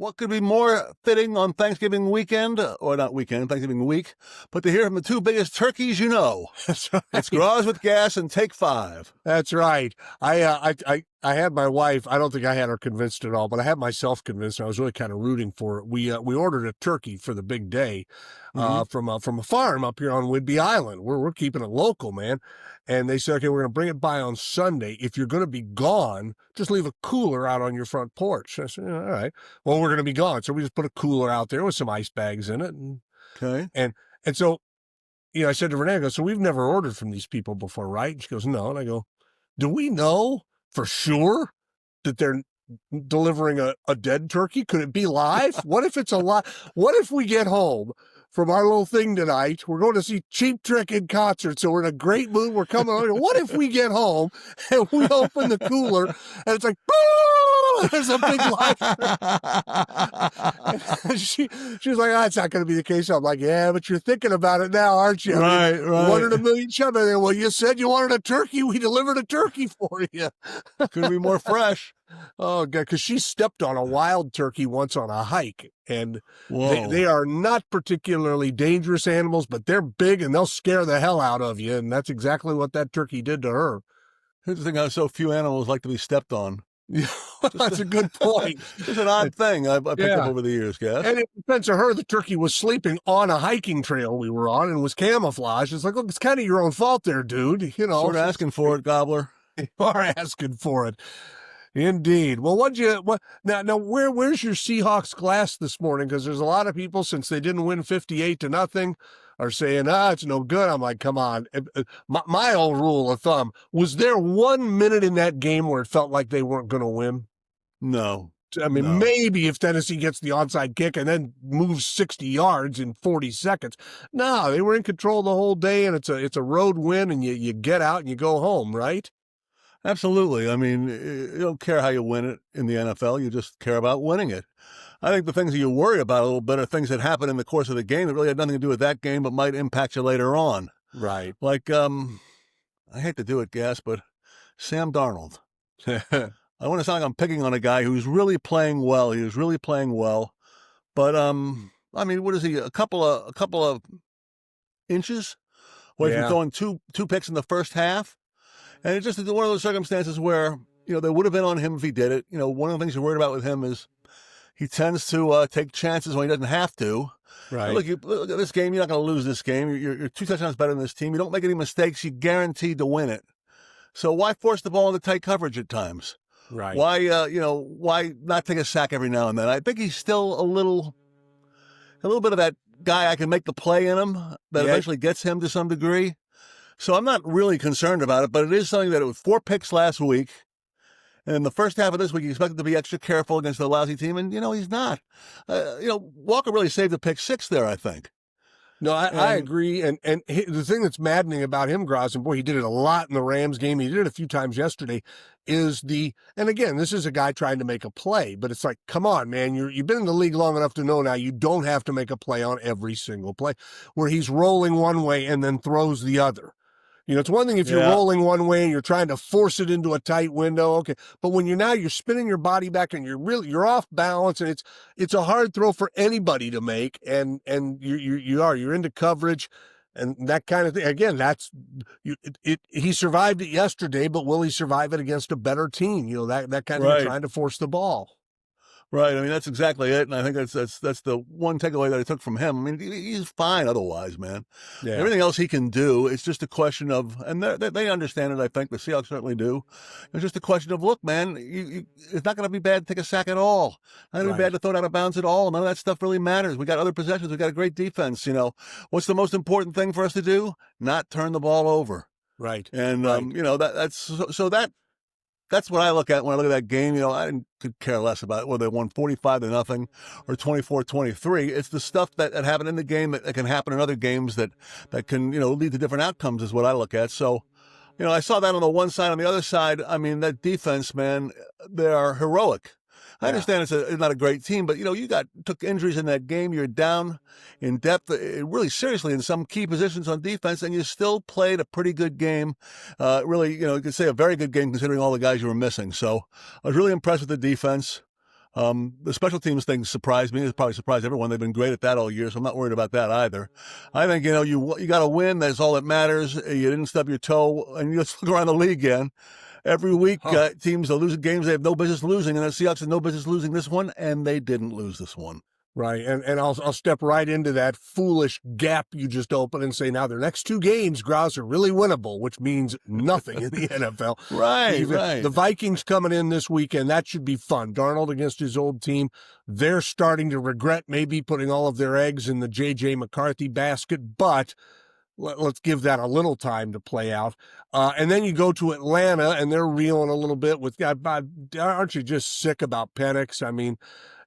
What could be more fitting on Thanksgiving weekend, or not weekend, Thanksgiving week, but to hear from the two biggest turkeys you know. That's right. It's Graz with Gas and Take 5. That's right. I had my wife. I don't think I had her convinced at all, but I had myself convinced. And I was really kind of rooting for it. We ordered a turkey for the big day, from a farm up here on Whidbey Island. We're keeping it local, man. And they said, okay, we're going to bring it by on Sunday. If you're going to be gone, just leave a cooler out on your front porch. I said, all right. Well, we're going to be gone, so we just put a cooler out there with some ice bags in it. Okay. And so, I said to Renee, I go, so we've never ordered from these people before, right? And she goes, no. And I go, do we know for sure that they're delivering a dead turkey? Could it be live? What if it's a live? What if we get home from our little thing tonight? We're going to see Cheap Trick in concert, so we're in a great mood. We're coming on. What if we get home and we open the cooler and it's like, there's a big live she was like, it's not going to be the case. I'm like, yeah, but you're thinking about it now, aren't you? Right. One in a million shot. Well, you said you wanted a turkey. We delivered a turkey for you. Could be more fresh. Oh, God, because she stepped on a wild turkey once on a hike, and Whoa. they are not particularly dangerous animals, but they're big and they'll scare the hell out of you, and that's exactly what that turkey did to her. Here's the thing, how so few animals like to be stepped on. That's a good point. It's an odd thing I picked up over the years, Gas. And in defense of her, the turkey was sleeping on a hiking trail we were on and was camouflaged. It's like, look, it's kind of your own fault there, dude. Sort of asking for it, Gobbler. You are asking for it. Indeed. Well, now where's your Seahawks glass this morning? Because there's a lot of people, since they didn't win 58-0, are saying, it's no good. I'm like, come on. My old rule of thumb, was there 1 minute in that game where it felt like they weren't going to win? No. I mean, maybe if Tennessee gets the onside kick and then moves 60 yards in 40 seconds. No, they were in control the whole day, and it's a road win, and you get out and you go home, right? Absolutely. I mean, you don't care how you win it in the NFL. You just care about winning it. I think the things that you worry about a little bit are things that happen in the course of the game that really had nothing to do with that game but might impact you later on. Right. Like, I hate to do it, Gas, but Sam Darnold. I want to sound like I'm picking on a guy who's really playing well. He was really playing well. But, I mean, what is he, a couple of inches away from throwing two picks in the first half? And it's just one of those circumstances where, they would have been on him if he did it. One of the things you're worried about with him is he tends to take chances when he doesn't have to. Right. Look at this game. You're not going to lose this game. You're 2 touchdowns better than this team. You don't make any mistakes. You're guaranteed to win it. So why force the ball into tight coverage at times? Right. Why not take a sack every now and then? I think he's still a little bit of that guy I can make the play in him that eventually gets him to some degree. So I'm not really concerned about it, but it is something that it was 4 picks last week. And in the first half of this week, you expect him to be extra careful against a lousy team, and, he's not. Walker really saved a pick 6 there, I think. No, I agree. And the thing that's maddening about him, Graz, and boy, he did it a lot in the Rams game. He did it a few times yesterday, and again, this is a guy trying to make a play, but it's like, come on, man, you've been in the league long enough to know now you don't have to make a play on every single play where he's rolling one way and then throws the other. It's one thing if you're rolling one way and you're trying to force it into a tight window, okay. But when you're spinning your body back and you're off balance, and it's a hard throw for anybody to make, and you're into coverage and that kind of thing. Again, he survived it yesterday, but will he survive it against a better team? That kind of trying to force the ball. Right. I mean, that's exactly it. And I think that's the one takeaway that I took from him. I mean, he's fine otherwise, man. Yeah. Everything else he can do. It's just a question of, and they understand it, I think. The Seahawks certainly do. It's just a question of, look, man, it's not going to be bad to take a sack at all. Not going to be bad to throw it out of bounds at all. None of that stuff really matters. We got other possessions. We got a great defense. What's the most important thing for us to do? Not turn the ball over. Right. And, that's what I look at when I look at that game. I could care less about whether they won 45-0 or 24-23. It's the stuff that happened in the game that can happen in other games that can, lead to different outcomes is what I look at. So, I saw that on the one side. On the other side, I mean, that defense, man, they are heroic. I understand it's not a great team, but, you took injuries in that game. You're down in depth really seriously in some key positions on defense, and you still played a pretty good game. Really, you could say a very good game considering all the guys you were missing. So I was really impressed with the defense. The special teams thing surprised me. It's probably surprised everyone. They've been great at that all year, so I'm not worried about that either. I think, you got to win. That's all that matters. You didn't stub your toe, and you just look around the league again. Every week, teams are losing games they have no business losing, and the Seahawks have no business losing this one, and they didn't lose this one. Right, and I'll step right into that foolish gap you just opened and say now their next 2 games, Grouse, are really winnable, which means nothing in the NFL. Right. The Vikings coming in this weekend, that should be fun. Darnold against his old team. They're starting to regret maybe putting all of their eggs in the J.J. McCarthy basket, but let's give that a little time to play out. And then you go to Atlanta, and they're reeling a little bit with, aren't you just sick about Penix? I mean,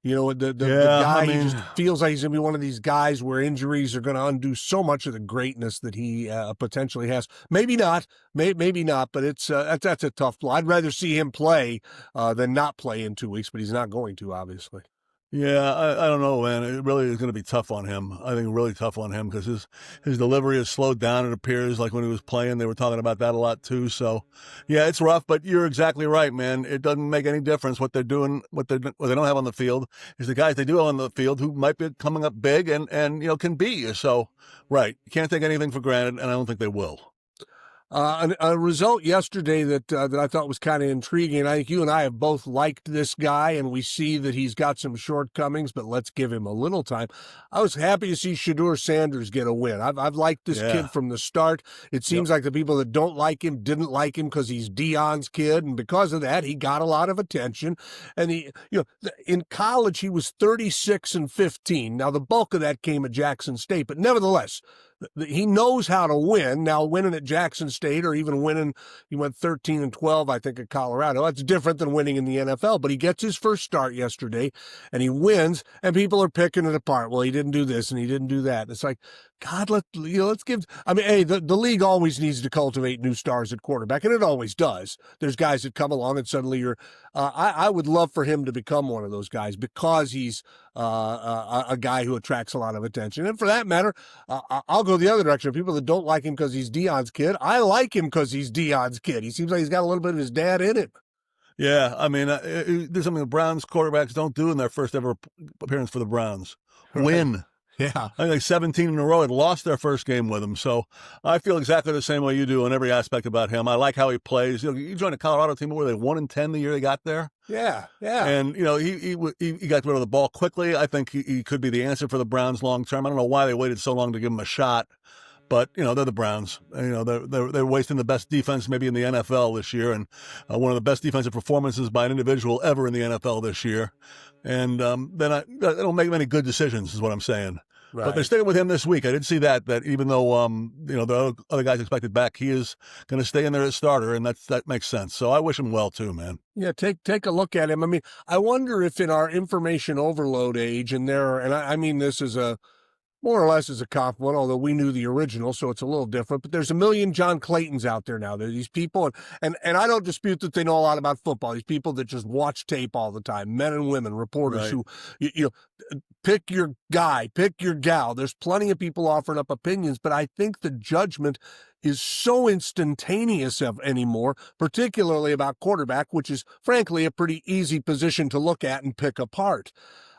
the guy, he just feels like he's going to be one of these guys where injuries are going to undo so much of the greatness that he potentially has. Maybe not, maybe not, but that's a tough blow. I'd rather see him play than not play in 2 weeks, but he's not going to, obviously. Yeah, I don't know, man. It really is going to be tough on him. I think really tough on him because his delivery has slowed down, it appears, like when he was playing. They were talking about that a lot, too. So, yeah, it's rough, but you're exactly right, man. It doesn't make any difference what they're doing, what they don't have on the field is the guys they do have on the field who might be coming up big and can beat you. So, right, you can't take anything for granted, and I don't think they will. A result yesterday that I thought was kind of intriguing. I think you and I have both liked this guy, and we see that he's got some shortcomings, but let's give him a little time. I was happy to see Shedeur Sanders get a win. I've liked this kid from the start. It seems like the people that don't like him didn't like him because he's Deion's kid, and because of that, he got a lot of attention. And in college, he was 36-15. Now, the bulk of that came at Jackson State, but nevertheless, he knows how to win. Now, winning at Jackson State or even winning, he went 13-12, I think, at Colorado. That's different than winning in the NFL, but he gets his first start yesterday and he wins, and people are picking it apart. Well, he didn't do this and he didn't do that. It's like, God, let's give, hey, the league always needs to cultivate new stars at quarterback, and it always does. There's guys that come along and suddenly I would love for him to become one of those guys because he's a guy who attracts a lot of attention. And for that matter, I'll go the other direction. People that don't like him because he's Deion's kid, I like him because he's Deion's kid. He seems like he's got a little bit of his dad in him. Yeah, there's something the Browns quarterbacks don't do in their first ever appearance for the Browns. Win. Yeah. I think like 17 in a row had lost their first game with him. So I feel exactly the same way you do in every aspect about him. I like how he plays. You joined a Colorado team where they 1-10 the year they got there. Yeah. And, he got rid of the ball quickly. I think he could be the answer for the Browns long term. I don't know why they waited so long to give him a shot. But, they're the Browns. They're wasting the best defense maybe in the NFL this year, and one of the best defensive performances by an individual ever in the NFL this year. And they don't make many good decisions is what I'm saying. Right. But they're sticking with him this week. I did see that even though, the other guys expected back, he is going to stay in there as starter, and that makes sense. So I wish him well too, man. Yeah, take a look at him. I wonder if in our information overload age, and I mean this is more or less as a compliment, although we knew the original, so it's a little different. But there's a million John Claytons out there now. There's these people, and I don't dispute that they know a lot about football. These people that just watch tape all the time, men and women, reporters who, pick your guy, pick your gal. There's plenty of people offering up opinions, but I think the judgment is so instantaneous anymore, particularly about quarterback, which is, frankly, a pretty easy position to look at and pick apart.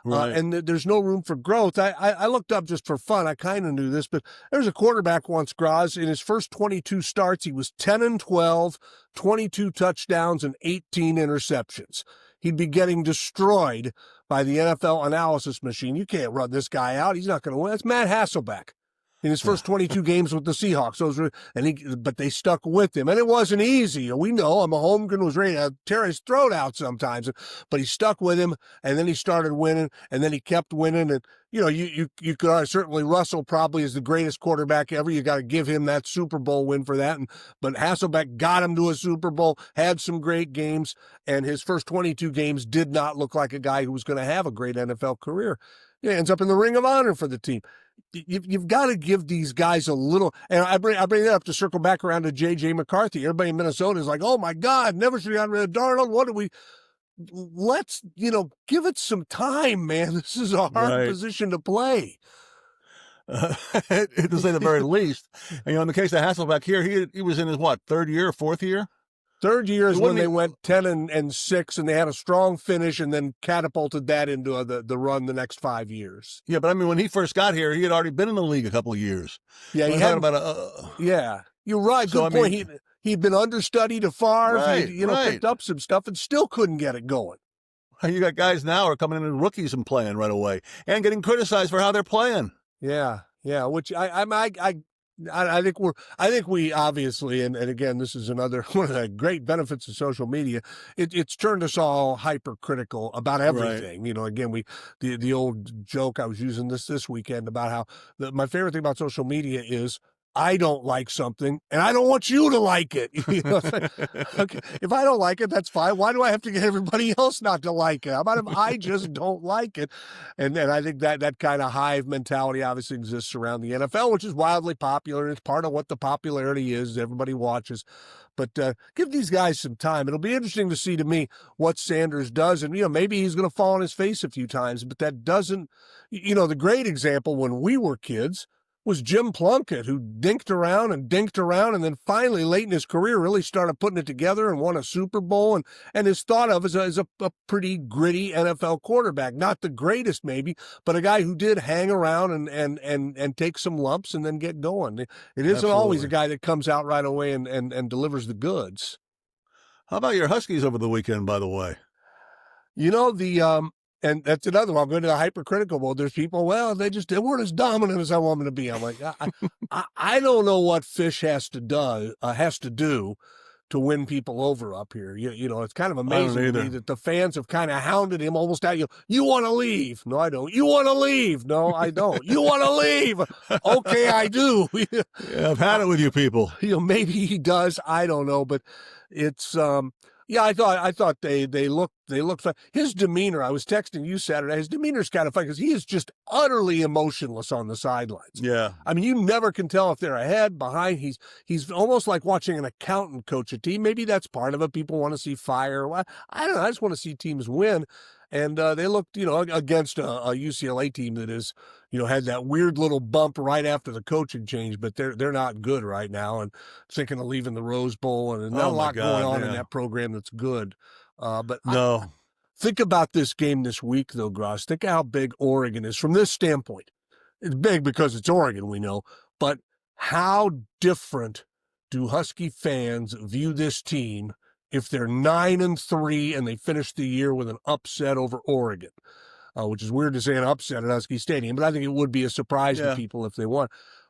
Right. And there's no room for growth. I looked up just for fun. I kind of knew this, but there's a quarterback once, Graz. In his first 22 starts, he was 10-12, 22 touchdowns, and 18 interceptions. He'd be getting destroyed by the NFL analysis machine. You can't run this guy out. He's not going to win. That's Matt Hasselbeck in his first 22 games with the Seahawks. But they stuck with him, and it wasn't easy. We know Holmgren was ready to tear his throat out sometimes, but he stuck with him, and then he started winning, and then he kept winning. And you could certainly Russell probably is the greatest quarterback ever. You got to give him that Super Bowl win for that. But Hasselbeck got him to a Super Bowl, had some great games, and his first 22 games did not look like a guy who was going to have a great NFL career. He ends up in the Ring of Honor for the team. You've got to give these guys a little, and I bring that up to circle back around to J.J. McCarthy. Everybody in Minnesota is like, oh my God, never should have gotten rid of Darnold. What do we? Let's, give it some time, man. This is a hard position to play. To say the very least. And, in the case of Hasselbeck here, he was in his, third year, fourth year? Third year is when they went 10-6, and they had a strong finish, and then catapulted that into the run the next 5 years. Yeah, but I mean, when he first got here, he had already been in the league a couple of years. Yeah, he had about yeah. You're right. Good point. I mean, he'd been understudied to Favre. Right, He'd, picked up some stuff and still couldn't get it going. You got guys now who are coming in as rookies and playing right away and getting criticized for how they're playing. Yeah, which I think we obviously, and again, this is another one of the great benefits of social media. It's turned us all hypercritical about everything. Right. Again, the old joke I was using this weekend about how my favorite thing about social media is I don't like something, and I don't want you to like it. Okay, if I don't like it, that's fine. Why do I have to get everybody else not to like it? How about if I just don't like it? And I think that kind of hive mentality obviously exists around the NFL, which is wildly popular, and it's part of what the popularity is. Everybody watches. But give these guys some time. It'll be interesting to see, to me, what Sanders does. And, maybe he's going to fall on his face a few times, but that doesn't, the great example when we were kids was Jim Plunkett, who dinked around, and then finally, late in his career, really started putting it together and won a Super Bowl, and is thought of as a pretty gritty NFL quarterback. Not the greatest, maybe, but a guy who did hang around and take some lumps and then get going. It isn't Absolutely. Always a guy that comes out right away and delivers the goods. How about your Huskies over the weekend, by the way? And that's another one. I'm going to the hypercritical mode. There's people, they weren't as dominant as I want them to be. I'm like, I don't know what Fisch has to do to win people over up here. It's kind of amazing to me that the fans have kind of hounded him almost out. You want to leave? No, I don't. You want to leave? No, I don't. You want to leave? Okay, I do. Yeah, I've had it with you people. Maybe he does. I don't know, but it's yeah, I thought they looked fun. His demeanor, I was texting you Saturday, his demeanor's kind of funny because he is just utterly emotionless on the sidelines. Yeah. I mean, you never can tell if they're ahead, behind. He's almost like watching an accountant coach a team. Maybe that's part of it. People want to see fire. I don't know. I just want to see teams win. And they looked, against a UCLA team that is, had that weird little bump right after the coaching change, but they're not good right now, and thinking of leaving the Rose Bowl, and not a lot going on in that program that's good. But no, think about this game this week, though, Gross. Think how big Oregon is from this standpoint. It's big because it's Oregon, we know, but how different do Husky fans view this team if they're 9-3 and they finish the year with an upset over Oregon, which is weird to say an upset at Husky Stadium, but I think it would be a surprise to people if they won.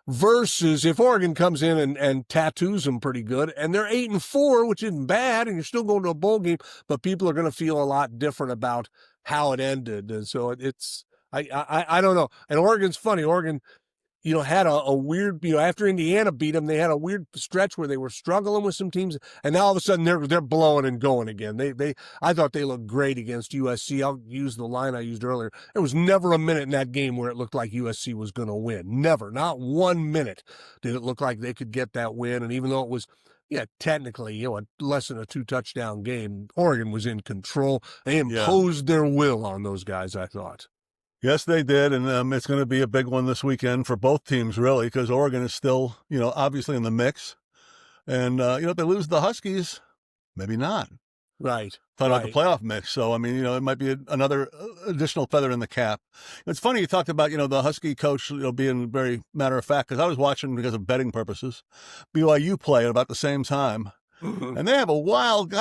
Versus if Oregon comes in and tattoos them pretty good, and they're 8-4, which isn't bad, and you're still going to a bowl game, but people are going to feel a lot different about how it ended. And so it's I don't know. And Oregon's funny. Oregon, had a weird, after Indiana beat them, they had a weird stretch where they were struggling with some teams, and now all of a sudden they're blowing and going again. I thought they looked great against USC. I'll use the line I used earlier. There was never a minute in that game where it looked like USC was going to win. Never. Not 1 minute did it look like they could get that win. And even though it was, technically, less than a 2-touchdown game, Oregon was in control. They imposed their will on those guys, I thought. Yes, they did, and it's going to be a big one this weekend for both teams, really, because Oregon is still, obviously in the mix. And, if they lose the Huskies, maybe not. Right. Talking about the playoff mix. So, I mean, it might be another additional feather in the cap. It's funny you talked about, the Husky coach, being very matter of fact, because I was watching because of betting purposes, BYU play at about the same time. And they have a wild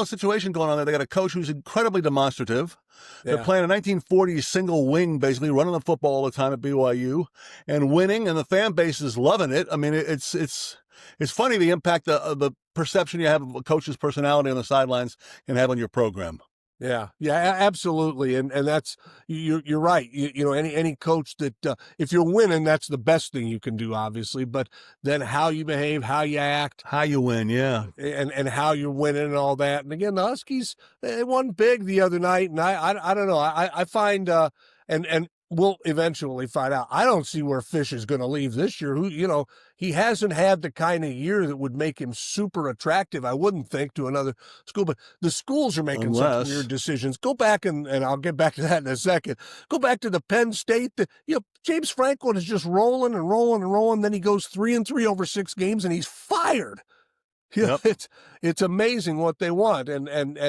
situation going on there. They got a coach who's incredibly demonstrative. Yeah. They're playing a 1940s single wing, basically running the football all the time at BYU and winning, and the fan base is loving it. I mean, it's funny the impact of the perception you have of a coach's personality on the sidelines can have on your program. Yeah, absolutely, and that's you're right. Any coach that if you're winning, that's the best thing you can do, obviously. But then how you behave, how you act, how you win, and how you're winning and all that. And again, the Huskies, they won big the other night, and I don't know. I find and we'll eventually find out. I don't see where Fisch is going to leave this year. He hasn't had the kind of year that would make him super attractive, I wouldn't think, to another school. But the schools are making some weird decisions. Go back, and I'll get back to that in a second. Go back to the Penn State. James Franklin is just rolling and rolling and rolling. Then he goes 3-3 over 6 games, and he's fired. Yeah, Yep. it's amazing what they want, and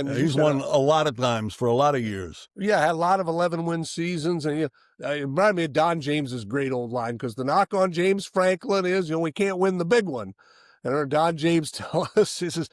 He's won a lot of times for a lot of years. yeah, had a lot of 11-win seasons, and it reminded me of Don James's great old line, because the knock on James Franklin is, we can't win the big one. And Don James tell us, he says,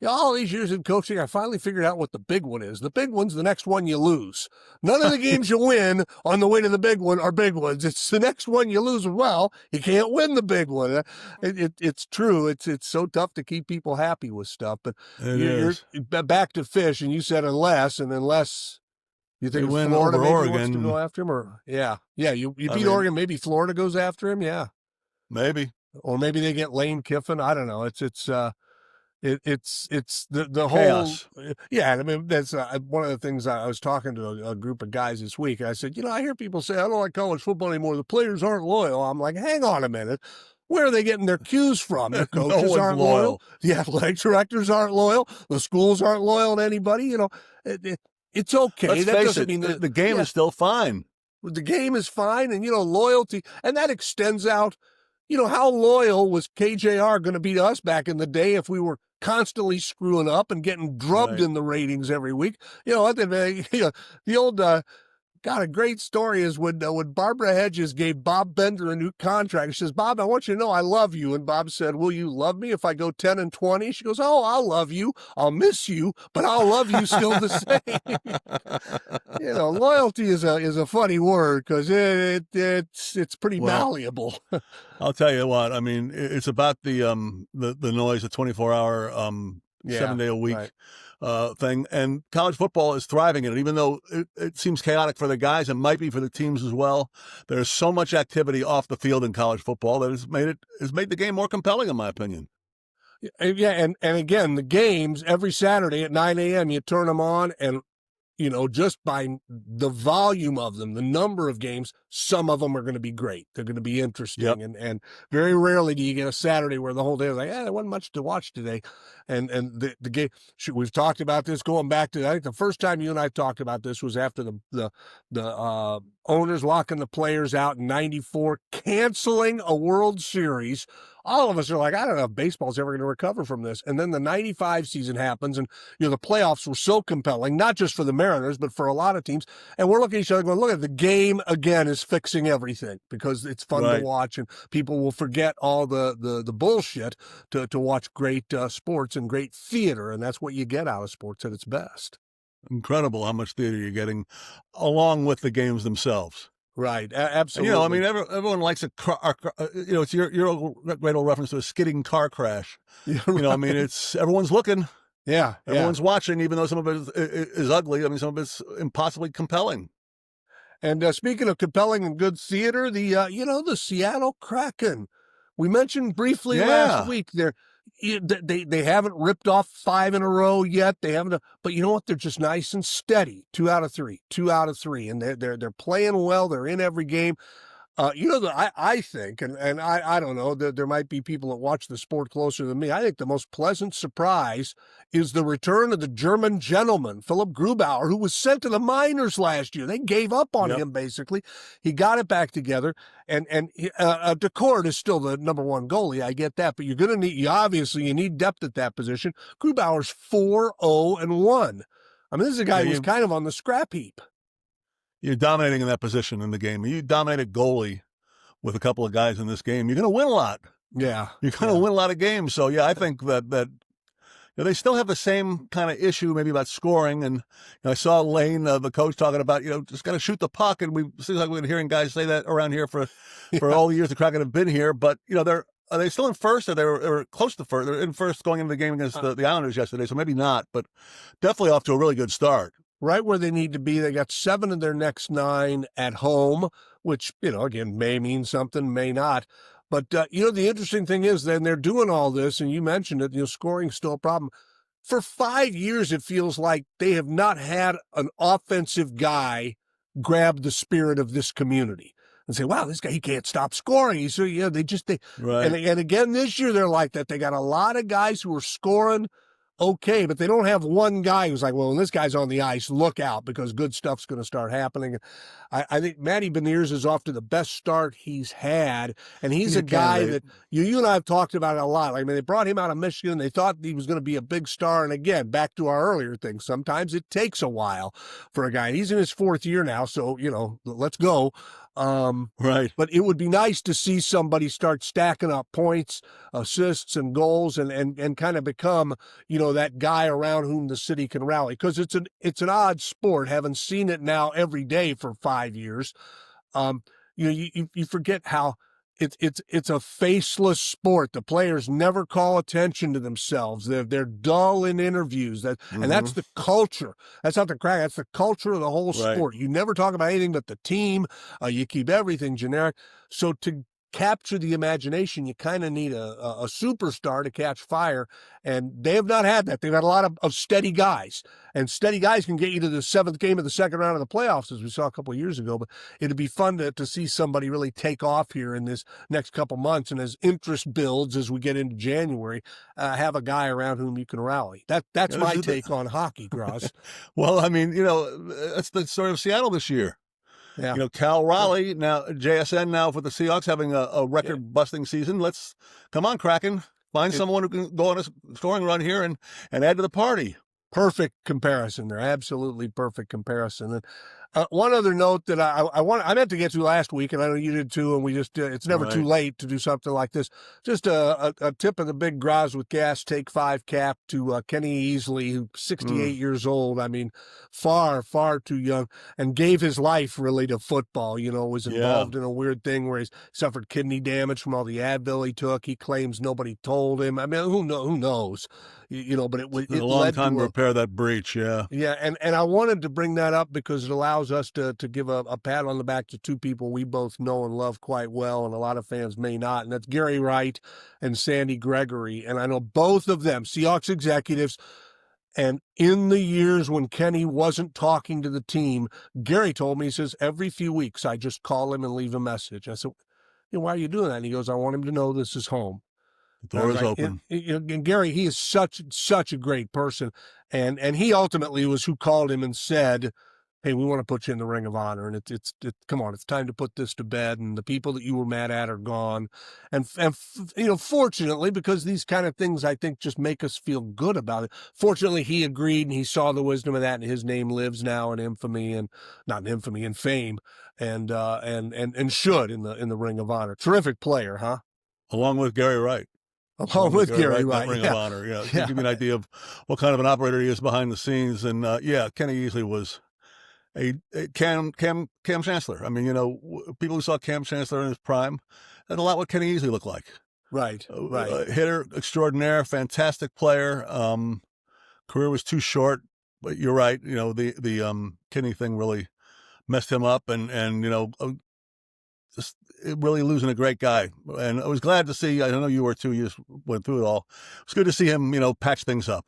all these years in coaching, I finally figured out what the big one is. The big one's the next one you lose. None of the games you win on the way to the big one are big ones. It's the next one you lose. Well, you can't win the big one. It's true. It's so tough to keep people happy with stuff. But you're back to Fisch, and you said unless you think win Florida over maybe Oregon. wants to go after him, or you beat Oregon, maybe Florida goes after him, Maybe. or maybe they get Lane Kiffin. I don't know. It's the Chaos. whole, I mean, that's one of the things. I was talking to a group of guys this week, and I said, I hear people say I don't like college football anymore. The players aren't loyal. I'm like, hang on a minute. Where are they getting their cues from? Their coaches aren't loyal. The athletic directors aren't loyal. The schools aren't loyal to anybody. It's okay. Let's that face doesn't it, mean that the game is still fine. the game is fine, and loyalty, and that extends out. How loyal was KJR going to be to us back in the day if we were constantly screwing up and getting drubbed in the ratings every week? The old got a great story is when Barbara Hedges gave Bob Bender a new contract. She says, Bob, I want you to know I love you. And Bob said, will you love me if I go 10-20? She goes, oh, I'll love you. I'll miss you, but I'll love you still the same. Loyalty is a funny word, because it's pretty malleable. I'll tell you what, I mean, it's about the noise, the 24-hour, 7-day-a-week thing. And college football is thriving in it, even though it seems chaotic for the guys. It might be for the teams as well. There's so much activity off the field in college football that has made the game more compelling, in my opinion. Yeah, and again, the games every Saturday at 9 a.m., you turn them on, and just by the volume of them, the number of games, some of them are going to be great. They're going to be interesting. Yep. And very rarely do you get a Saturday where the whole day is like, there wasn't much to watch today. And the game, we've talked about this going back to, I think the first time you and I talked about this was after the owners locking the players out in 94, canceling a World Series. All of us are like, I don't know if baseball's ever going to recover from this. And then the 95 season happens, and the playoffs were so compelling, not just for the Mariners, but for a lot of teams. And we're looking at each other going, look at the game again is fixing everything, because it's fun to watch, and people will forget all the bullshit to watch great sports and great theater. And that's what you get out of sports at its best. Incredible how much theater you're getting along with the games themselves. Right, absolutely. I mean, everyone likes a car. It's your great old reference to a skidding car crash. Yeah, right. I mean, it's everyone's looking. Yeah, everyone's watching, even though some of it is ugly. I mean, some of it's impossibly compelling. And speaking of compelling and good theater, the Seattle Kraken, we mentioned briefly last week. They haven't ripped off 5 in a row yet. They haven't, but you know what? They're just nice and steady. 2 out of 3, and they're playing well. They're in every game. I think, and I don't know, there might be people that watch the sport closer than me. I think the most pleasant surprise is the return of the German gentleman, Philipp Grubauer, who was sent to the minors last year. They gave up on him, basically. He got it back together, and Decourt is still the number 1 goalie. I get that, but you're going to you need depth at that position. Grubauer's 4-0-1. I mean, this is a guy who's kind of on the scrap heap. You're dominating in that position in the game. You dominate a goalie with a couple of guys in this game, you're going to win a lot. Yeah. You're going to win a lot of games. So, I think that they still have the same kind of issue maybe about scoring. And I saw Lane, the coach, talking about, just got to shoot the puck. And it seems like we've been hearing guys say that around here for all the years the Kraken have been here. But, are they still in first? Or they were close to first? They're in first going into the game against the Islanders yesterday, so maybe not. But definitely off to a really good start. Right where they need to be. They got 7 of their next 9 at home, which, again, may mean something, may not. But, the interesting thing is then they're doing all this, and you mentioned it, scoring's still a problem. For 5 years, it feels like they have not had an offensive guy grab the spirit of this community and say, wow, this guy, he can't stop scoring. So, right. And again, this year they're like that. They got a lot of guys who are scoring okay, but they don't have one guy who's like, well, when this guy's on the ice, look out because good stuff's going to start happening. I think Matty Beniers is off to the best start he's had, and he's a guy that you and I have talked about it a lot. Like, I mean, they brought him out of Michigan. They thought he was going to be a big star, and again, back to our earlier thing, sometimes it takes a while for a guy. He's in his 4th year now, so, let's go. Right. But it would be nice to see somebody start stacking up points, assists, and goals, and kind of become, that guy around whom the city can rally. Because it's an odd sport, having seen it now every day for 5 years. You forget how it's a faceless sport. The players never call attention to themselves. They're dull in interviews. And that's the culture. That's not the Kraken. That's the culture of the whole sport. You never talk about anything but the team. You keep everything generic. So to capture the imagination, you kind of need a superstar to catch fire, and they have not had that. They've had a lot of steady guys, and steady guys can get you to the 7th game of the second round of the playoffs, as we saw a couple of years ago. But it'd be fun to see somebody really take off here in this next couple months, and as interest builds as we get into January, have a guy around whom you can rally. That's my take on hockey, Gross. Well, I mean, that's the story of Seattle this year. Yeah. Cal Raleigh, now JSN now for the Seahawks, having a record-busting season. Come on, Kraken. Find someone who can go on a scoring run here and add to the party. Perfect comparison there. Absolutely perfect comparison. And one other note that I meant to get to last week, and I know you did too, and we just, it's never too late to do something like this. Just a tip of the big Graz with Gas Take 5 cap to Kenny Easley, who's 68 years old. I mean, far, far too young, and gave his life really to football. Was involved in a weird thing where he's suffered kidney damage from all the Advil he took. He claims nobody told him. I mean, who knows? But it a long time to repair that breach. Yeah. Yeah. And I wanted to bring that up because it allows us to give a pat on the back to two people we both know and love quite well, and a lot of fans may not. And that's Gary Wright and Sandy Gregory. And I know both of them, Seahawks executives. And in the years when Kenny wasn't talking to the team, Gary told me, he says, every few weeks, I just call him and leave a message. I said, why are you doing that? And he goes, I want him to know this is home. The door is open. And Gary, he is such a great person. And he ultimately was who called him and said, hey, we want to put you in the Ring of Honor. And it's come on, it's time to put this to bed. And the people that you were mad at are gone. And fortunately, because these kind of things, I think, just make us feel good about it. Fortunately, he agreed and he saw the wisdom of that. And his name lives now in infamy, and not in infamy, in fame, and should in the Ring of Honor. Terrific player, huh? Along with Gary Wright. Along with Gary Wright. Ring of Honor. Yeah. Give you an idea of what kind of an operator he is behind the scenes. And Kenny Easley was a Cam Chancellor. I mean, people who saw Cam Chancellor in his prime, that's a lot what Kenny Easley looked like. Right. Hitter extraordinaire, fantastic player. Career was too short, but you're right. The Kenny thing really messed him up, and just really losing a great guy. And I was glad to see, I know you were too, you just went through it all. It's good to see him, patch things up.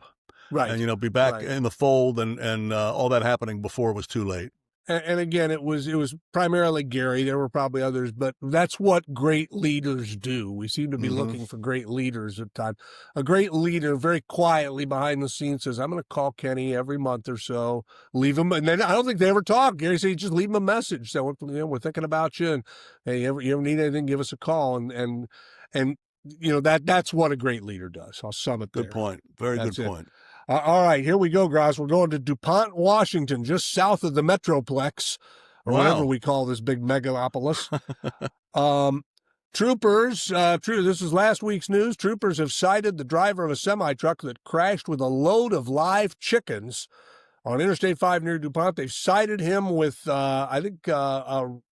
Right. And, be back in the fold and all that happening before it was too late. And again, it was primarily Gary. There were probably others, but that's what great leaders do. We seem to be looking for great leaders at times. A great leader, very quietly behind the scenes, says, I'm going to call Kenny every month or so, leave him. And then I don't think they ever talk. Gary said, just leave him a message. So, we're thinking about you. And hey, you ever need anything, give us a call. And that's what a great leader does. I'll sum it there. Good point. Very good point. All right, here we go, guys. We're going to DuPont, Washington, just south of the Metroplex, or whatever we call this big megalopolis. Troopers, this is last week's news. Troopers have cited the driver of a semi-truck that crashed with a load of live chickens on Interstate 5 near DuPont. They've cited him with,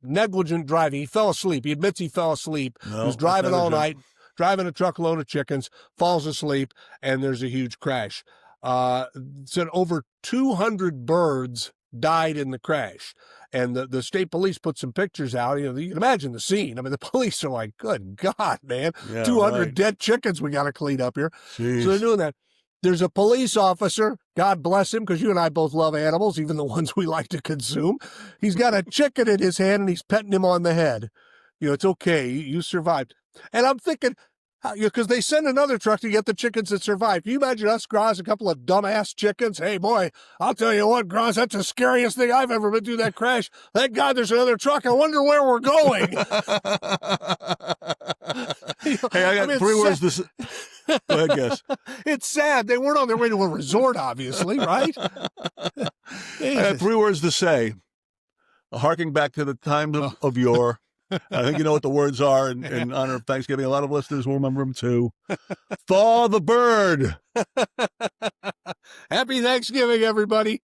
negligent driving. He fell asleep. He admits he fell asleep. He was driving all night, driving a truckload of chickens, falls asleep, and there's a huge crash. Said over 200 birds died in the crash. And the state police put some pictures out. You can imagine the scene. I mean, the police are like, good God, man, 200 dead chickens we got to clean up here. Jeez. So they're doing that. There's a police officer, God bless him, because you and I both love animals, even the ones we like to consume. He's got a chicken in his hand and he's petting him on the head. It's okay. You survived. And I'm thinking, Because they send another truck to get the chickens that survive. Can you imagine us, Groz, a couple of dumbass chickens? Hey, boy, I'll tell you what, Groz, that's the scariest thing I've ever been through that crash. Thank God there's another truck. I wonder where we're going. Hey, I got three words to say. Go ahead, guess. It's sad. They weren't on their way to a resort, obviously, right? I got three words to say. Harking back to the times of yore. I think you know what the words are in honor of Thanksgiving. A lot of listeners will remember them too. Thaw the bird. Happy Thanksgiving, everybody.